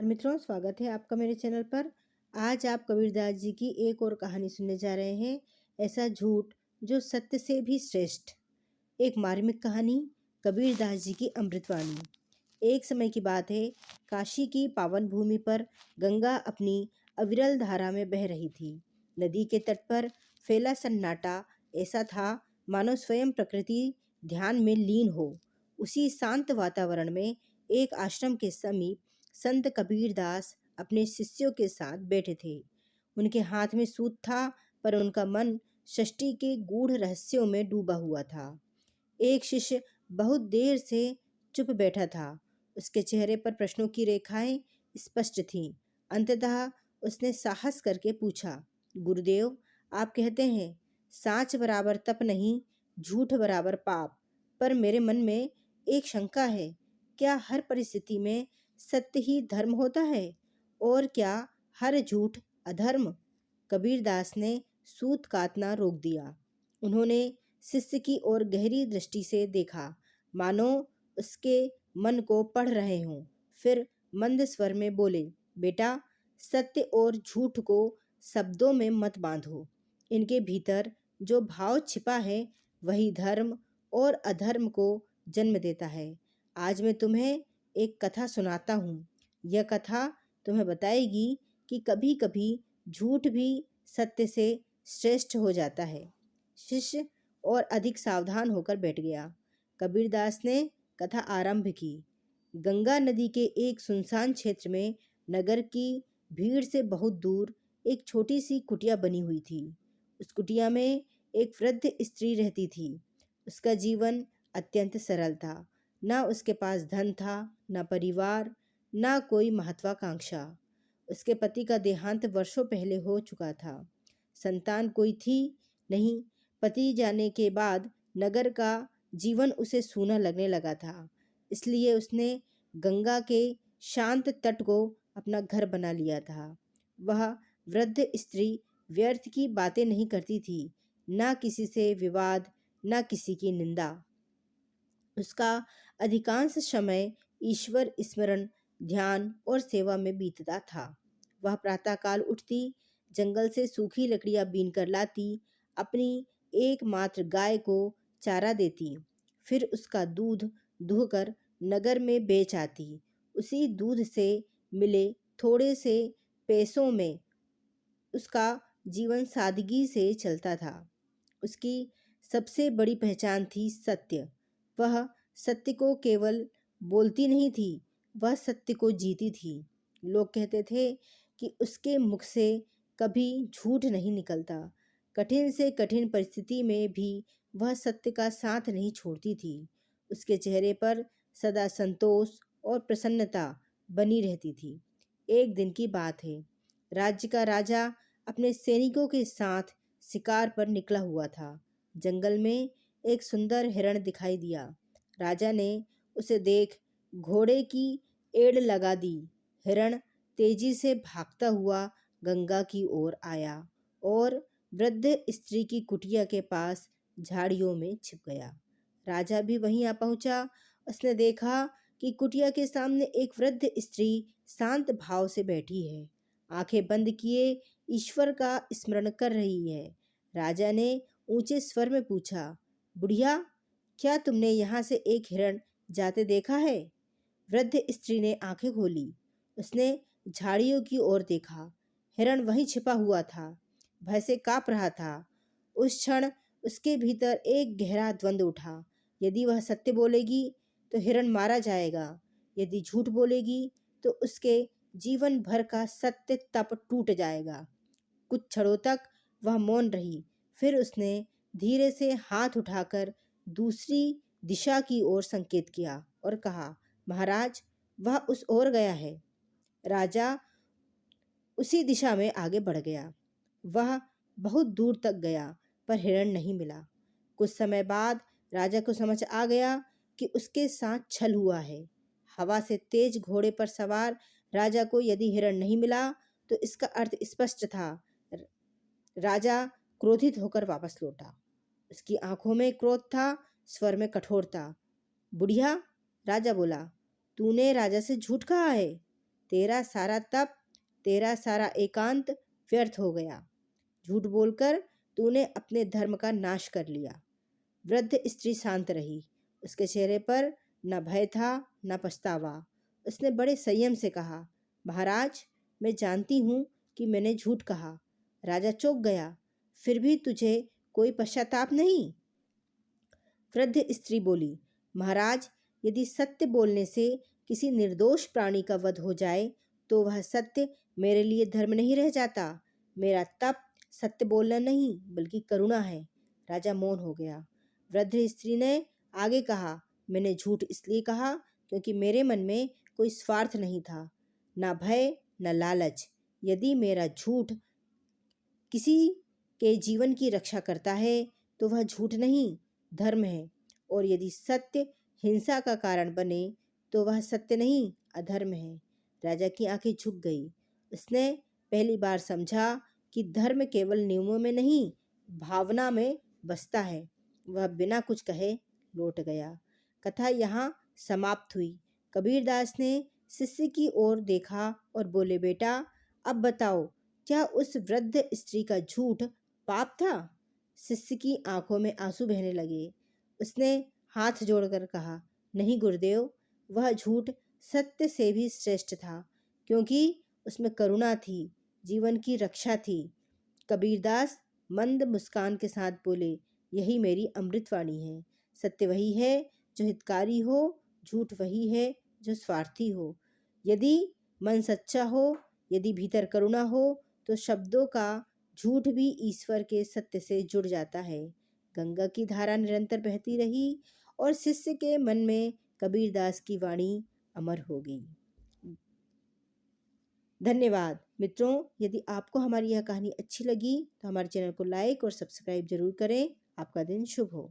मित्रों, स्वागत है आपका मेरे चैनल पर। आज आप कबीरदास जी की एक और कहानी सुनने जा रहे हैं, ऐसा झूठ जो सत्य से भी श्रेष्ठ। एक मार्मिक कहानी, कबीरदास जी की अमृतवाणी। एक समय की बात है, काशी की पावन भूमि पर गंगा अपनी अविरल धारा में बह रही थी। नदी के तट पर फैला सन्नाटा ऐसा था मानो स्वयं प्रकृति ध्यान में लीन हो। उसी शांत वातावरण में एक आश्रम के समीप संत कबीरदास अपने शिष्यों के साथ बैठे थे। उनके हाथ में सूत था, पर उनका मन सृष्टि के गूढ़ रहस्यों में डूबा हुआ था। एक शिष्य बहुत देर से चुप बैठा था। उसके चेहरे पर प्रश्नों की रेखाएं स्पष्ट थीं। अंततः उसने साहस करके पूछा, गुरुदेव, आप कहते हैं साँच बराबर तप नहीं, झूठ बराबर पाप। पर मेरे मन में एक शंका है, क्या हर परिस्थिति में सत्य ही धर्म होता है, और क्या हर झूठ अधर्म? कबीरदास ने सूत काटना रोक दिया। उन्होंने शिष्य की ओर गहरी दृष्टि से देखा, मानो उसके मन को पढ़ रहे हों। फिर मंद स्वर में बोले, बेटा, सत्य और झूठ को शब्दों में मत बांधो। इनके भीतर जो भाव छिपा है वही धर्म और अधर्म को जन्म देता है। आज मैं तुम्हें एक कथा सुनाता हूँ। यह कथा तुम्हें बताएगी कि कभी कभी झूठ भी सत्य से श्रेष्ठ हो जाता है। शिष्य और अधिक सावधान होकर बैठ गया। कबीरदास ने कथा आरंभ की। गंगा नदी के एक सुनसान क्षेत्र में नगर की भीड़ से बहुत दूर एक छोटी सी कुटिया बनी हुई थी। उस कुटिया में एक वृद्ध स्त्री रहती थी। उसका जीवन अत्यंत सरल था। ना उसके पास धन था, ना परिवार, ना कोई महत्वाकांक्षा। उसके पति का देहांत वर्षों पहले हो चुका था। संतान कोई थी नहीं। पति जाने के बाद नगर का जीवन उसे सूना लगने लगा था। इसलिए उसने गंगा के शांत तट को अपना घर बना लिया था। वह वृद्ध स्त्री व्यर्थ की बातें नहीं करती थी, ना किसी से विवाद, ना किसी की निंदा। उसका अधिकांश समय ईश्वर स्मरण, ध्यान और सेवा में बीतता था। वह प्रातःकाल उठती, जंगल से सूखी लकड़ियां बीन कर लाती, अपनी एकमात्र गाय को चारा देती, फिर उसका दूध दुहकर नगर में बेच आती। उसी दूध से मिले थोड़े से पैसों में उसका जीवन सादगी से चलता था। उसकी सबसे बड़ी पहचान थी सत्य। वह सत्य को केवल बोलती नहीं थी, वह सत्य को जीती थी। लोग कहते थे कि उसके मुख से कभी झूठ नहीं निकलता। कठिन से कठिन परिस्थिति में भी वह सत्य का साथ नहीं छोड़ती थी। उसके चेहरे पर सदा संतोष और प्रसन्नता बनी रहती थी। एक दिन की बात है, राज्य का राजा अपने सैनिकों के साथ शिकार पर निकला हुआ था। जंगल में एक सुंदर हिरण दिखाई दिया। राजा ने उसे देख घोड़े की एड़ लगा दी। हिरण तेजी से भागता हुआ गंगा की ओर आया और वृद्ध स्त्री की कुटिया के पास झाड़ियों में छिप गया। राजा भी वहीं आ पहुंचा। उसने देखा कि कुटिया के सामने एक वृद्ध स्त्री शांत भाव से बैठी है, आंखें बंद किए ईश्वर का स्मरण कर रही है। राजा ने ऊंचे स्वर में पूछा, बुढ़िया, क्या तुमने यहाँ से एक हिरण जाते देखा है? वृद्ध स्त्री ने आंखें खोली। उसने झाड़ियों की ओर देखा। हिरण वहीं छिपा हुआ था, भय से कांप रहा था। उस क्षण उसके भीतर एक गहरा द्वंद्व उठा। यदि वह सत्य बोलेगी तो हिरण मारा जाएगा, यदि झूठ बोलेगी तो उसके जीवन भर का सत्य तप टूट जाएगा। कुछ क्षणों तक वह मौन रही। फिर उसने धीरे से हाथ उठाकर दूसरी दिशा की ओर संकेत किया और कहा, महाराज, वह उस ओर गया है। राजा उसी दिशा में आगे बढ़ गया। वह बहुत दूर तक गया, पर हिरण नहीं मिला। कुछ समय बाद राजा को समझ आ गया कि उसके साथ छल हुआ है। हवा से तेज घोड़े पर सवार राजा को यदि हिरण नहीं मिला तो इसका अर्थ स्पष्ट था। राजा क्रोधित होकर वापस लौटा। उसकी आंखों में क्रोध था, स्वर में कठोरता। बुढ़िया, राजा बोला, तूने राजा से झूठ कहा है। तेरा सारा तप, तेरा सारा एकांत व्यर्थ हो गया। झूठ बोलकर तूने अपने धर्म का नाश कर लिया। वृद्ध स्त्री शांत रही। उसके चेहरे पर न भय था न पछतावा। उसने बड़े संयम से कहा, महाराज, मैं जानती हूँ कि मैंने झूठ कहा। राजा चौंक गया। फिर भी तुझे कोई पश्चाताप नहीं? वृद्ध स्त्री बोली, महाराज, यदि सत्य बोलने से किसी निर्दोष प्राणी का वध हो जाए तो वह सत्य मेरे लिए धर्म नहीं रह जाता। मेरा तप सत्य बोलना नहीं बल्कि करुणा है। राजा मौन हो गया। वृद्ध स्त्री ने आगे कहा, मैंने झूठ इसलिए कहा क्योंकि मेरे मन में कोई स्वार्थ नहीं था, ना भय न लालच। यदि मेरा झूठ किसी के जीवन की रक्षा करता है तो वह झूठ नहीं, धर्म है। और यदि सत्य हिंसा का कारण बने तो वह सत्य नहीं, अधर्म है। राजा की आंखें झुक गई। उसने पहली बार समझा कि धर्म केवल नियमों में नहीं, भावना में बसता है। वह बिना कुछ कहे लौट गया। कथा यहाँ समाप्त हुई। कबीरदास ने शिष्य की ओर देखा और बोले, बेटा, अब बताओ, क्या उस वृद्ध स्त्री का झूठ पाप था? शिष्य की आंखों में आंसू बहने लगे। उसने हाथ जोड़कर कहा, नहीं गुरुदेव, वह झूठ सत्य से भी श्रेष्ठ था, क्योंकि उसमें करुणा थी, जीवन की रक्षा थी। कबीरदास मंद मुस्कान के साथ बोले, यही मेरी अमृतवाणी है। सत्य वही है जो हितकारी हो, झूठ वही है जो स्वार्थी हो। यदि मन सच्चा हो, यदि भीतर करुणा हो, तो शब्दों का झूठ भी ईश्वर के सत्य से जुड़ जाता है। गंगा की धारा निरंतर बहती रही और शिष्य के मन में कबीरदास की वाणी अमर हो गई। धन्यवाद मित्रों। यदि आपको हमारी यह कहानी अच्छी लगी तो हमारे चैनल को लाइक और सब्सक्राइब जरूर करें। आपका दिन शुभ हो।